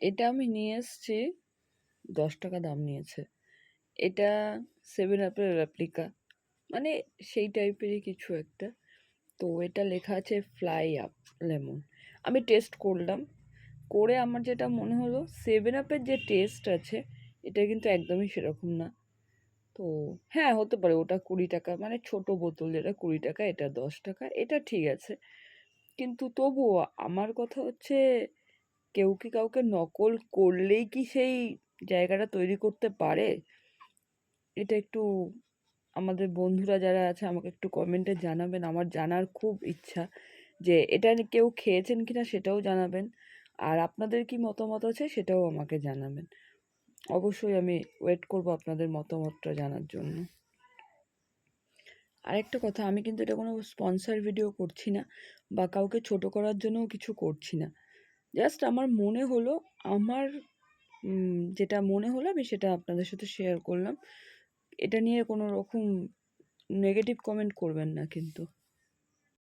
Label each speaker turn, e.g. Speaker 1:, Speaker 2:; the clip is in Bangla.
Speaker 1: এটা আমি নিয়ে এসছি, 10 টাকা দাম নিয়েছে। এটা 7 আপের রেপ্লিকা, মানে সেই টাইপেরই কিছু একটা। তো এটা লেখা আছে ফ্লাই আপ লেমন। আমি টেস্ট করলাম, করে আমার যেটা মনে হলো 7 আপের যে টেস্ট আছে এটা কিন্তু একদমই সেরকম না। তো হ্যাঁ, হতে পারে ওটা 20 টাকা, মানে ছোট বোতল যেটা 20 টাকা, এটা 10 টাকা, এটা ঠিক আছে। কিন্তু তবুও আমার কথা হচ্ছে, কেউ কি কাউকে নকল করলেই কি সেই জায়গাটা তৈরি করতে পারে? এটা একটু আমাদের বন্ধুরা যারা আছে আমাকে একটু কমেন্টে জানাবেন। আমার জানার খুব ইচ্ছা যে এটা কেউ খেয়েছেন কিনা, সেটাও জানাবেন। আর আপনাদের কি মতামত আছে সেটাও আমাকে জানাবেন। অবশ্যই আমি ওয়েট করব আপনাদের মতামতটা জানার জন্য। আরেকটা কথা, আমি কিন্তু এটা কোনো স্পন্সর ভিডিও করছি না বা কাউকে ছোট করার জন্যও কিছু করছি না। জাস্ট আমার মনে হলো, আমার যেটা মনে হলো আমি সেটা আপনাদের সাথে শেয়ার করলাম। এটা নিয়ে কোনো রকম নেগেটিভ কমেন্ট করবেন না কিন্তু।